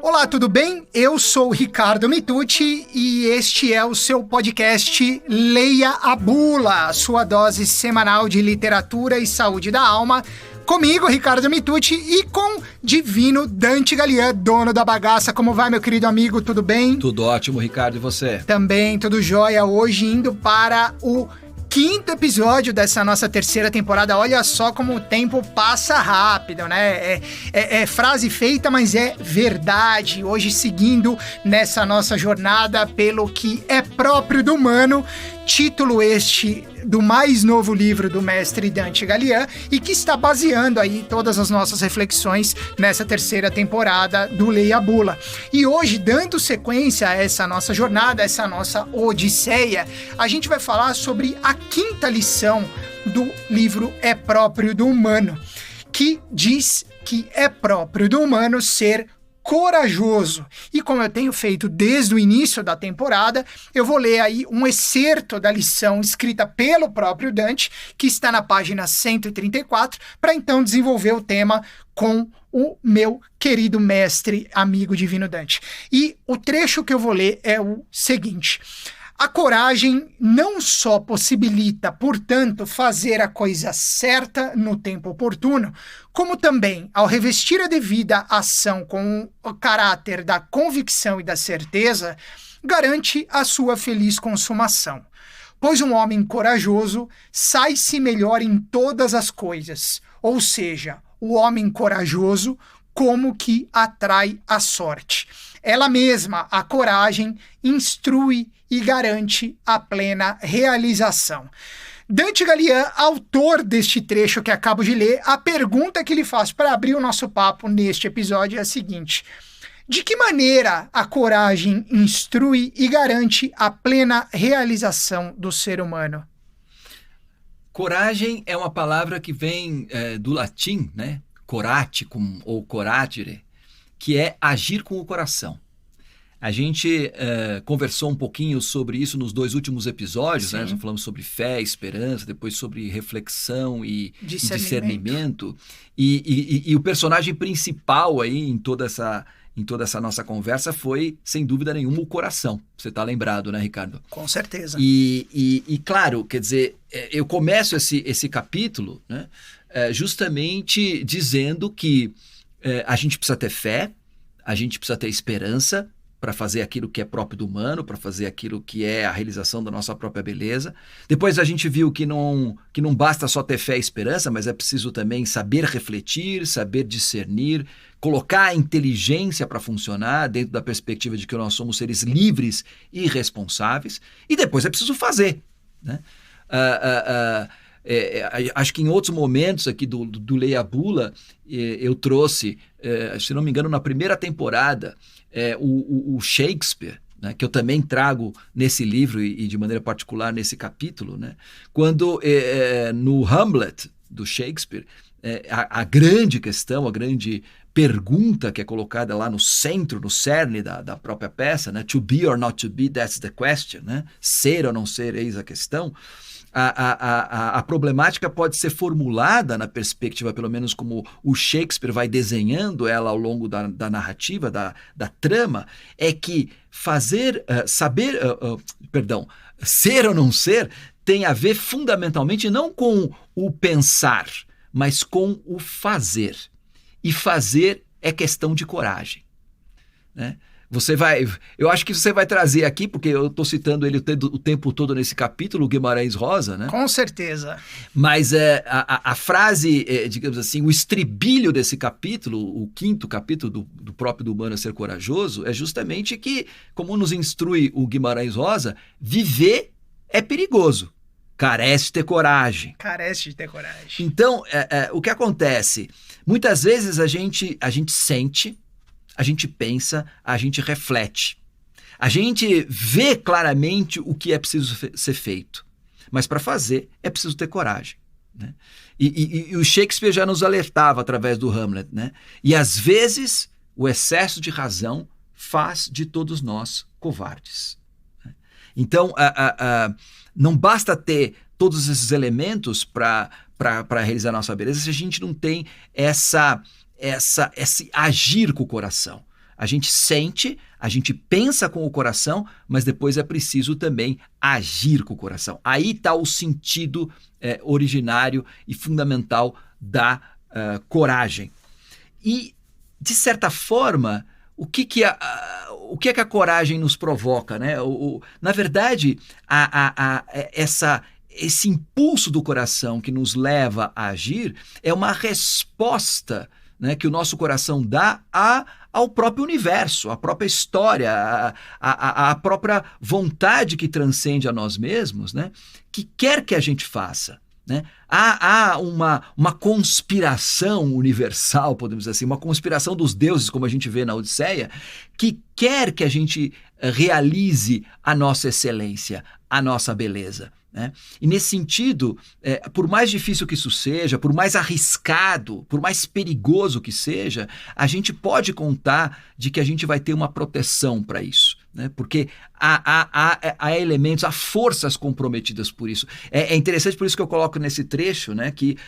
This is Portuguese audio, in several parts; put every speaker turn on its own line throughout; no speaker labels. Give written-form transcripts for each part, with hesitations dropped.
Olá, tudo bem? Eu sou o Ricardo Mitucci e este é o seu podcast Leia a Bula, sua dose semanal de literatura e saúde da alma. Comigo, Ricardo Mitucci, e com Divino Dante Gallian, dono da bagaça. Como vai, meu querido amigo? Tudo bem?
Tudo ótimo, Ricardo. E você?
Também, tudo jóia. Hoje indo para o 5º episódio dessa nossa terceira temporada. Olha só como o tempo passa rápido, né? É frase feita, mas é verdade. Hoje seguindo nessa nossa jornada pelo que é próprio do humano, título este do mais novo livro do mestre Dante Gallian e que está baseando aí todas as nossas reflexões nessa terceira temporada do Leia a Bula. E hoje, dando sequência a essa nossa jornada, essa nossa odisseia, a gente vai falar sobre a 5ª lição do livro É Próprio do Humano, que diz que é próprio do humano ser corajoso. E como eu tenho feito desde o início da temporada, eu vou ler aí um excerto da lição escrita pelo próprio Dante, que está na página 134, para então desenvolver o tema com o meu querido mestre, amigo Divino Dante. E o trecho que eu vou ler é o seguinte: a coragem não só possibilita, portanto, fazer a coisa certa no tempo oportuno, como também, ao revestir a devida ação com o caráter da convicção e da certeza, garante a sua feliz consumação. Pois um homem corajoso sai-se melhor em todas as coisas, ou seja, o homem corajoso como que atrai a sorte. Ela mesma, a coragem, instrui e garante a plena realização. Dante Gallian, autor deste trecho que acabo de ler, a pergunta que ele faz para abrir o nosso papo neste episódio é a seguinte: de que maneira a coragem instrui e garante a plena realização do ser humano?
Coragem é uma palavra que vem do latim, né? Coraticum ou coragere, que é agir com o coração. A gente conversou um pouquinho sobre isso nos 2 últimos episódios, né? Nós falamos sobre fé, esperança, depois sobre reflexão e discernimento. E o personagem principal aí em toda essa nossa conversa foi, sem dúvida nenhuma, o coração. Você está lembrado, né, Ricardo?
Com certeza.
E claro, quer dizer, eu começo esse capítulo, né, justamente dizendo que a gente precisa ter fé, a gente precisa ter esperança para fazer aquilo que é próprio do humano, para fazer aquilo que é a realização da nossa própria beleza. Depois a gente viu que não basta só ter fé e esperança, mas é preciso também saber refletir, saber discernir, colocar a inteligência para funcionar dentro da perspectiva de que nós somos seres livres e responsáveis. E depois é preciso fazer, né? Acho que em outros momentos aqui do Leia a Bula, eu trouxe, se não me engano, na primeira temporada, o Shakespeare, né, que eu também trago nesse livro e de maneira particular nesse capítulo, né, quando no Hamlet do Shakespeare, a grande questão, a grande pergunta que é colocada lá no centro, no cerne da própria peça, né, to be or not to be, that's the question, né, ser ou não ser, eis a questão. A problemática pode ser formulada na perspectiva, pelo menos como o Shakespeare vai desenhando ela ao longo da narrativa, da trama, é que ser ou não ser tem a ver fundamentalmente não com o pensar, mas com o fazer. E fazer é questão de coragem, né? Eu acho que você vai trazer aqui, porque eu estou citando ele o tempo todo nesse capítulo, o Guimarães Rosa, né?
Com certeza.
Mas a frase, digamos assim, o estribilho desse capítulo, o 5º capítulo do próprio do humano ser corajoso, é justamente que, como nos instrui o Guimarães Rosa, viver é perigoso. Carece de ter coragem.
Carece de ter coragem.
Então, o que acontece? Muitas vezes a gente sente, a gente pensa, a gente reflete. A gente vê claramente o que é preciso ser feito. Mas para fazer é preciso ter coragem, né? E o Shakespeare já nos alertava através do Hamlet, né? E às vezes o excesso de razão faz de todos nós covardes. Então, não basta ter todos esses elementos para realizar a nossa beleza se a gente não tem esse agir com o coração. A gente sente, a gente pensa com o coração, mas depois é preciso também agir com o coração. Aí está o sentido originário e fundamental da coragem. E, de certa forma, o que é que a coragem nos provoca, né? Na verdade, esse impulso do coração que nos leva a agir é uma resposta, né, que o nosso coração dá ao próprio universo, à própria história, à própria vontade que transcende a nós mesmos, né, que quer que a gente faça. Né? Há uma conspiração universal, podemos dizer assim, uma conspiração dos deuses, como a gente vê na Odisseia, que quer que a gente realize a nossa excelência, a nossa beleza. Né? E nesse sentido, por mais difícil que isso seja, por mais arriscado, por mais perigoso que seja, a gente pode contar de que a gente vai ter uma proteção para isso. Né? Porque há elementos, há forças comprometidas por isso. É interessante por isso que eu coloco nesse trecho, né, que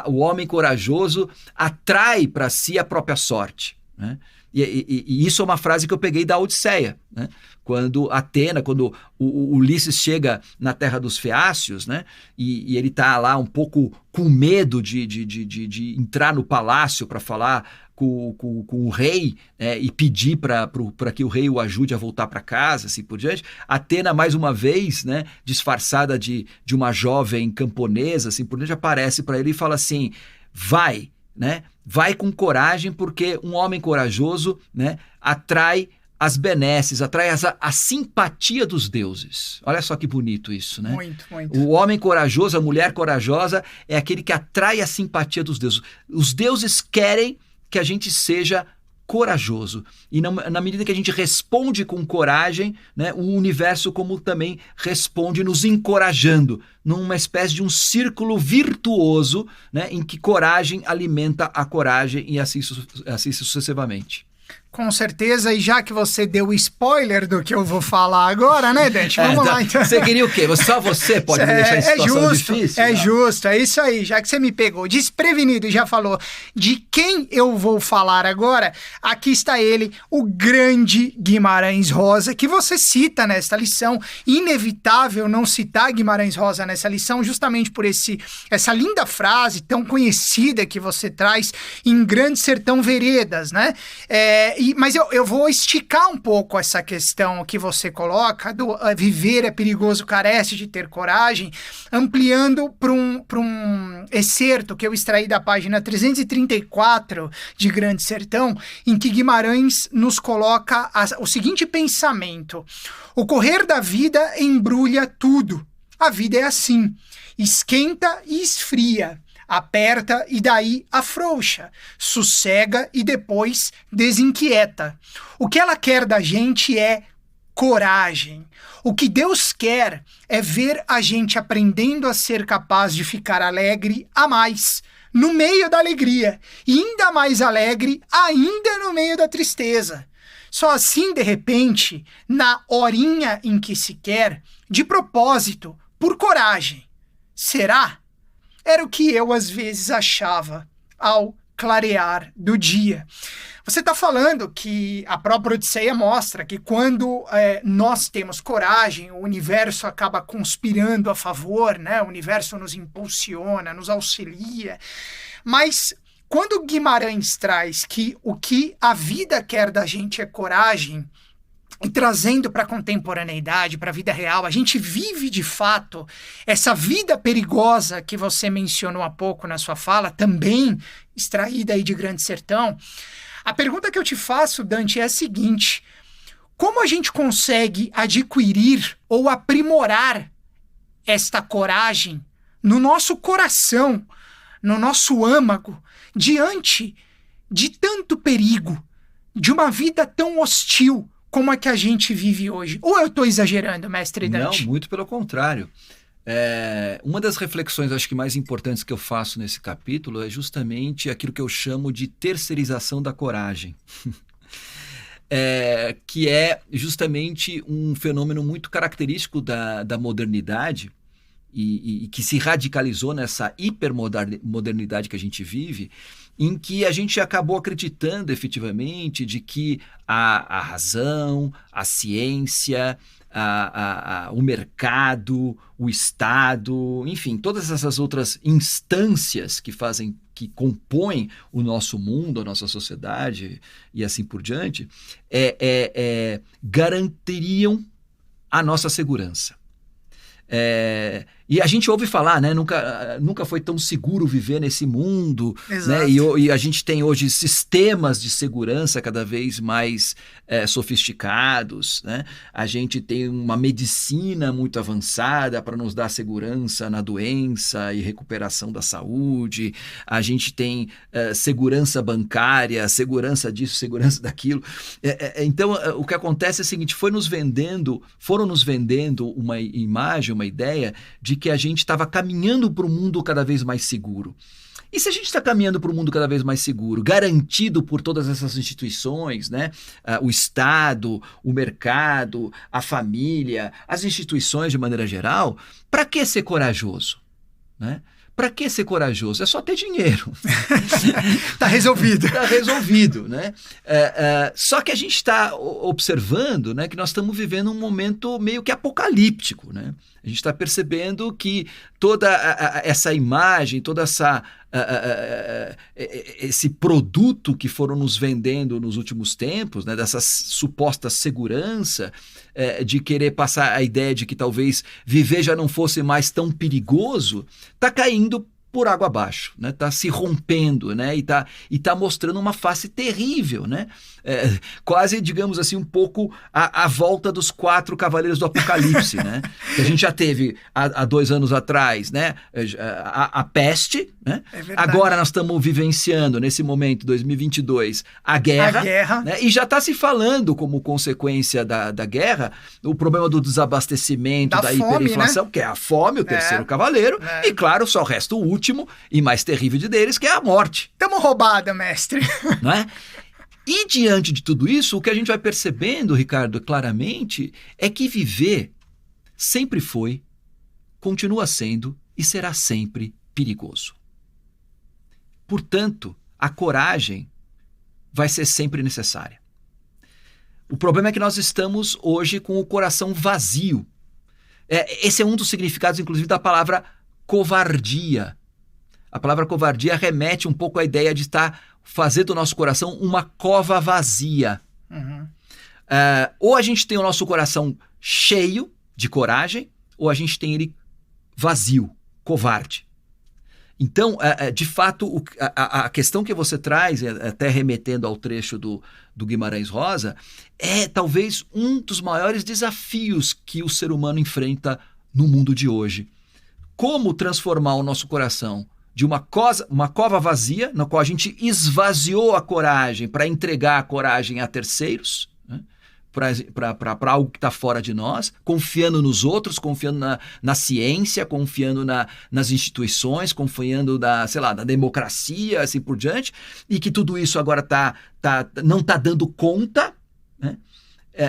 o homem corajoso atrai para si a própria sorte. Né? E isso é uma frase que eu peguei da Odisseia, né? Quando o Ulisses chega na terra dos Feácios, né? E ele está lá um pouco com medo de entrar no palácio para falar com o rei, e pedir para que o rei o ajude a voltar para casa, assim por diante. Atena, mais uma vez, né, disfarçada de uma jovem camponesa, assim por diante, aparece para ele e fala assim: vai, né? Vai com coragem, porque um homem corajoso, né, atrai as benesses, atrai a simpatia dos deuses. Olha só que bonito isso, né?
Muito, muito.
O homem corajoso, a mulher corajosa é aquele que atrai a simpatia dos deuses. Os deuses querem que a gente seja corajoso. E na medida que a gente responde com coragem, né, o universo como também responde nos encorajando, numa espécie de um círculo virtuoso, né, em que coragem alimenta a coragem e assim sucessivamente.
Com certeza, e já que você deu spoiler do que eu vou falar agora, né, Dante? Vamos lá, então.
Você queria o quê? Só você pode me deixar em situação difícil?
É justo, é isso aí. Já que você me pegou desprevenido e já falou de quem eu vou falar agora, aqui está ele, o grande Guimarães Rosa, que você cita nesta lição. Inevitável não citar Guimarães Rosa nessa lição, justamente por essa linda frase tão conhecida que você traz em Grande Sertão Veredas, né? Mas eu vou esticar um pouco essa questão que você coloca do viver é perigoso, carece de ter coragem, ampliando para um excerto que eu extraí da página 334 de Grande Sertão, em que Guimarães nos coloca o seguinte pensamento: o correr da vida embrulha tudo. A vida é assim, esquenta e esfria, aperta e daí afrouxa, sossega e depois desinquieta. O que ela quer da gente é coragem. O que Deus quer é ver a gente aprendendo a ser capaz de ficar alegre a mais, no meio da alegria, e ainda mais alegre ainda no meio da tristeza. Só assim, de repente, na horinha em que se quer, de propósito, por coragem. Será? Era o que eu às vezes achava ao clarear do dia. Você está falando que a própria Odisseia mostra que quando nós temos coragem, o universo acaba conspirando a favor, né? O universo nos impulsiona, nos auxilia. Mas quando Guimarães traz que o que a vida quer da gente é coragem, e trazendo para a contemporaneidade, para a vida real, a gente vive de fato essa vida perigosa que você mencionou há pouco na sua fala, também extraída aí de Grande Sertão. A pergunta que eu te faço, Dante, é a seguinte: como a gente consegue adquirir ou aprimorar esta coragem no nosso coração, no nosso âmago, diante de tanto perigo, de uma vida tão hostil como é que a gente vive hoje? Ou eu estou exagerando, mestre Dante?
Não, muito pelo contrário. Uma das reflexões, acho que mais importantes que eu faço nesse capítulo é justamente aquilo que eu chamo de terceirização da coragem. Que é justamente um fenômeno muito característico da modernidade e que se radicalizou nessa hipermodernidade que a gente vive, em que a gente acabou acreditando efetivamente de que a razão, a ciência, o mercado, o Estado, enfim, todas essas outras instâncias que compõem o nosso mundo, a nossa sociedade e assim por diante, garantiriam a nossa segurança. E a gente ouve falar, né? Nunca foi tão seguro viver nesse mundo, né? E a gente tem hoje sistemas de segurança cada vez mais sofisticados, né? A gente tem uma medicina muito avançada para nos dar segurança na doença e recuperação da saúde. A gente tem segurança bancária, segurança disso, segurança daquilo. Então, o que acontece é o seguinte, foram nos vendendo uma imagem, uma ideia de que a gente estava caminhando para um mundo cada vez mais seguro. E se a gente está caminhando para um mundo cada vez mais seguro, garantido por todas essas instituições, né? O Estado, o mercado, a família, as instituições de maneira geral, para que ser corajoso? Né? Para que ser corajoso? É só ter dinheiro.
Tá resolvido.
Tá resolvido, né? Só que a gente está observando, né, que nós estamos vivendo um momento meio que apocalíptico, né? A gente está percebendo que toda essa imagem, esse produto que foram nos vendendo nos últimos tempos, né, dessa suposta segurança, de querer passar a ideia de que talvez viver já não fosse mais tão perigoso, está caindo por água abaixo, né? Tá se rompendo, né? E tá mostrando uma face terrível, né? Quase, digamos assim, um pouco a volta dos 4 cavaleiros do Apocalipse, né? Que a gente já teve há 2 anos atrás, né? A peste, né? Agora nós estamos vivenciando, nesse momento, 2022, a guerra. Né? E já está se falando, como consequência da guerra, o problema do desabastecimento, da hiperinflação, né? Que é a fome, o terceiro cavaleiro, e claro, só resta o último e mais terrível deles, que é a morte.
Estamos roubada, mestre.
Não é? E diante de tudo isso, o que a gente vai percebendo, Ricardo, claramente, é que viver sempre foi, continua sendo e será sempre perigoso. Portanto, a coragem vai ser sempre necessária. O problema é que nós estamos hoje com o coração vazio. Esse é um dos significados, inclusive, da palavra covardia. A palavra covardia remete um pouco à ideia de fazer do nosso coração uma cova vazia.
Uhum.
Ou a gente tem o nosso coração cheio de coragem, ou a gente tem ele vazio, covarde. Então, de fato, a questão que você traz, até remetendo ao trecho do Guimarães Rosa, é talvez um dos maiores desafios que o ser humano enfrenta no mundo de hoje. Como transformar o nosso coração de uma cova vazia, na qual a gente esvaziou a coragem para entregar a coragem a terceiros, né? Para algo que está fora de nós, confiando nos outros, confiando na ciência, confiando nas instituições, confiando na democracia, assim por diante, e que tudo isso agora não está dando conta, né?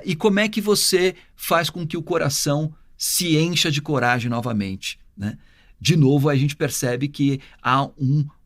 E como é que você faz com que o coração se encha de coragem novamente, né? De novo, a gente percebe que há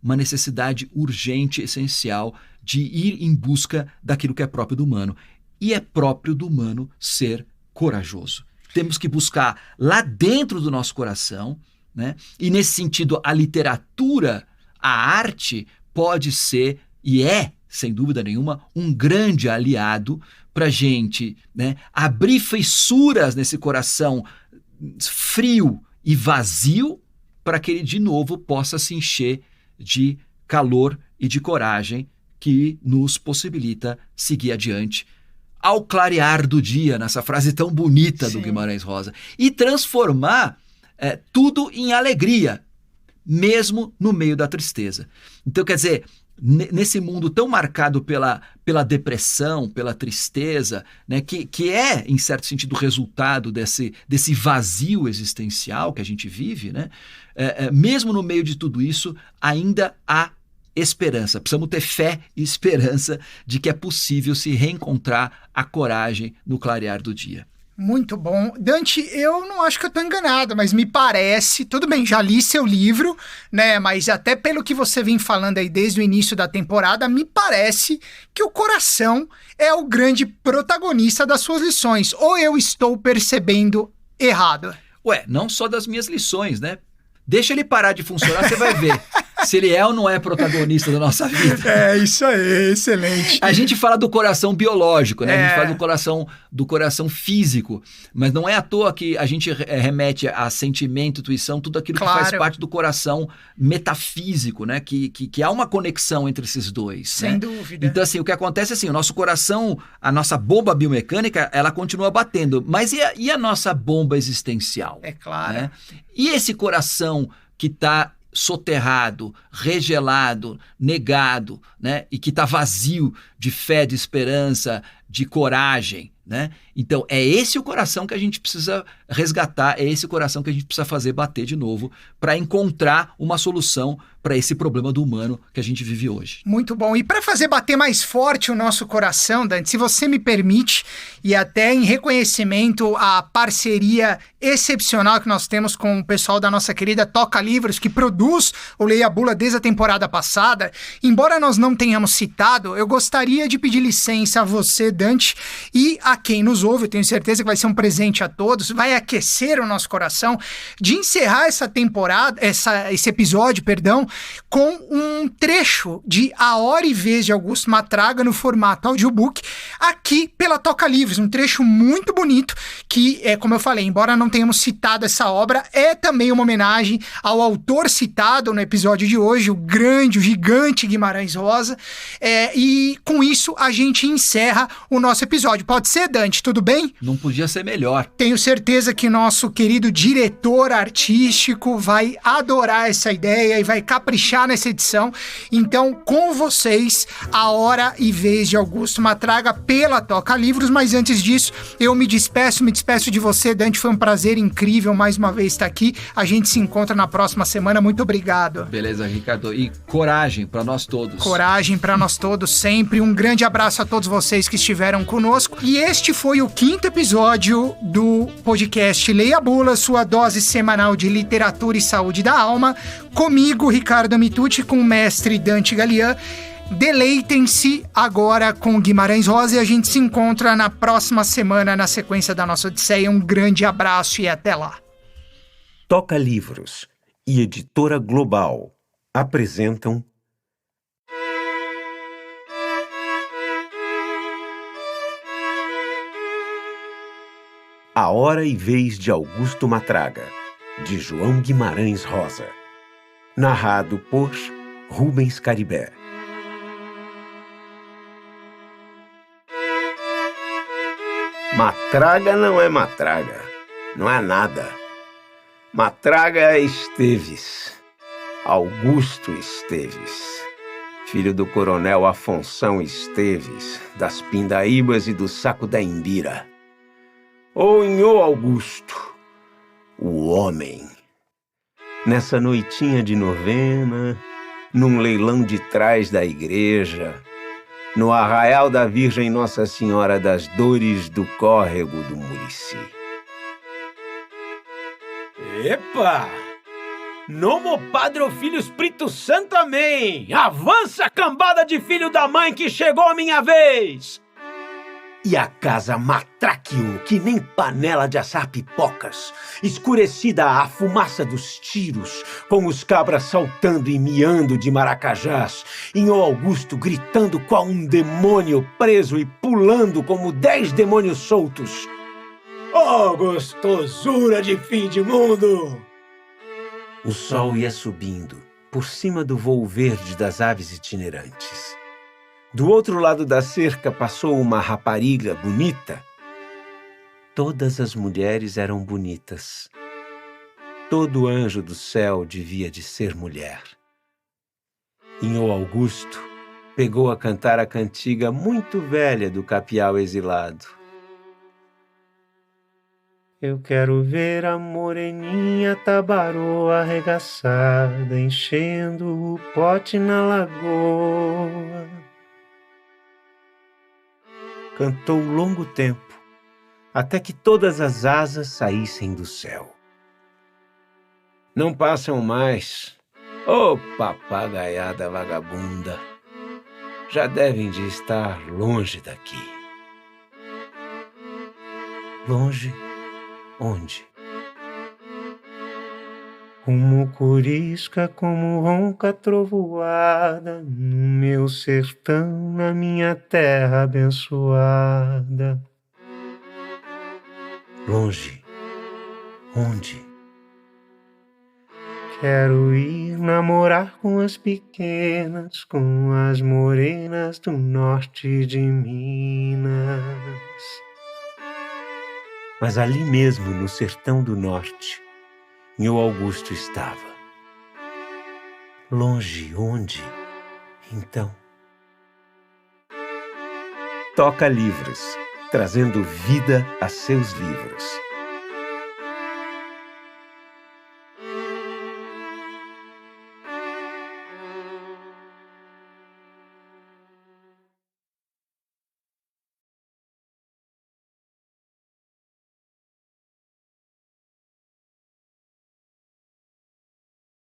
uma necessidade urgente, essencial, de ir em busca daquilo que é próprio do humano. E é próprio do humano ser corajoso. Temos que buscar lá dentro do nosso coração, né? E nesse sentido, a literatura, a arte, pode ser, e é, sem dúvida nenhuma, um grande aliado para a gente, né, abrir fissuras nesse coração frio e vazio, para que ele de novo possa se encher de calor e de coragem que nos possibilita seguir adiante ao clarear do dia, nessa frase tão bonita do Guimarães Rosa, e transformar tudo em alegria, mesmo no meio da tristeza. Então, quer dizer, nesse mundo tão marcado pela depressão, pela tristeza, né, que é, em certo sentido, resultado desse vazio existencial que a gente vive, né, mesmo no meio de tudo isso, ainda há esperança. Precisamos ter fé e esperança de que é possível se reencontrar a coragem no clarear do dia.
Muito bom. Dante, eu não acho que eu tô enganado, mas me parece, tudo bem, já li seu livro, né, mas até pelo que você vem falando aí desde o início da temporada, me parece que o coração é o grande protagonista das suas lições, ou eu estou percebendo errado?
Ué, não só das minhas lições, né? Deixa ele parar de funcionar, você vai ver se ele é ou não é protagonista da nossa vida.
É, isso aí, excelente.
A gente fala do coração biológico, né? A gente fala do coração físico, mas não é à toa que a gente remete a sentimento, intuição, tudo aquilo que faz parte do coração metafísico, né? Que há uma conexão entre esses dois.
Sem
né?
dúvida.
Então, assim, o que acontece é assim, o nosso coração, a nossa bomba biomecânica, ela continua batendo, mas e a nossa bomba existencial?
É claro.
Né? E esse coração que está soterrado, regelado, negado, né? E que está vazio de fé, de esperança, de coragem, né? Então, é esse o coração que a gente precisa resgatar, é esse o coração que a gente precisa fazer bater de novo para encontrar uma solução para esse problema do humano que a gente vive hoje.
Muito bom. E para fazer bater mais forte o nosso coração, Dante, se você me permite, e até em reconhecimento à parceria excepcional que nós temos com o pessoal da nossa querida Toca Livros, que produz o Leia a Bula desde a temporada passada, embora nós não tenhamos citado, eu gostaria de pedir licença a você, Dante, e a quem nos ouve, eu tenho certeza que vai ser um presente a todos, vai aquecer o nosso coração, de encerrar essa temporada, esse episódio, perdão, com um trecho de A Hora e Vez de Augusto Matraga no formato audiobook, aqui pela Toca Livros, um trecho muito bonito que, como eu falei, embora não tenhamos citado essa obra, é também uma homenagem ao autor citado no episódio de hoje, o gigante Guimarães Rosa, e com isso a gente encerra o nosso episódio. Pode ser, Dante? Tudo bem?
Não podia ser melhor.
Tenho certeza que nosso querido diretor artístico vai adorar essa ideia e vai caprichar nessa edição. Então, com vocês, A Hora e Vez de Augusto Matraga pela Toca Livros. Mas antes disso, eu me despeço de você, Dante. Foi um prazer incrível mais uma vez estar aqui. A gente se encontra na próxima semana. Muito obrigado.
Beleza, Ricardo. E coragem para nós todos.
Coragem para nós todos sempre. Um grande abraço a todos vocês que estiveram conosco. E este foi o 5º episódio do podcast Leia a Bula, sua dose semanal de literatura e saúde da alma. Comigo, Ricardo Mitucci, com o mestre Dante Galian. Deleitem-se agora com Guimarães Rosa e a gente se encontra na próxima semana na sequência da nossa Odisseia. Um grande abraço e até lá.
Toca Livros e Editora Global apresentam A Hora e Vez de Augusto Matraga, de João Guimarães Rosa. Narrado por Rubens Caribé. Matraga não é Matraga, não é nada. Matraga é Esteves, Augusto Esteves, filho do coronel Afonso Esteves, das Pindaíbas e do Saco da Imbira. Ou Nhô Augusto, o homem. Nessa noitinha de novena, num leilão de trás da igreja, no arraial da Virgem Nossa Senhora das Dores do Córrego do Murici. Epa! Nomo Padre Filho Espírito Santo, amém! Avança, cambada de filho da mãe, que chegou a minha vez! E a casa matraqueou que nem panela de assar pipocas, escurecida à fumaça dos tiros, com os cabras saltando e miando de maracajás, e o Augusto gritando qual um demônio preso e pulando como 10 demônios soltos. Oh, gostosura de fim de mundo! O sol ia subindo, por cima do voo verde das aves itinerantes. Do outro lado da cerca passou uma rapariga bonita. Todas as mulheres eram bonitas. Todo anjo do céu devia de ser mulher. Inhô Augusto pegou a cantar a cantiga muito velha do capial exilado. Eu quero ver a moreninha tabaroa arregaçada, enchendo o pote na lagoa. Cantou longo tempo, até que todas as asas saíssem do céu. Não passam mais. Ô papagaiada vagabunda, já devem de estar longe daqui. Longe onde? O mucurisca como ronca trovoada no meu sertão, na minha terra abençoada. Longe onde? Quero ir namorar com as pequenas, com as morenas do norte de Minas. Mas ali mesmo, no sertão do norte, meu Augusto estava. Longe onde, então? Toca Livros, trazendo vida a seus livros.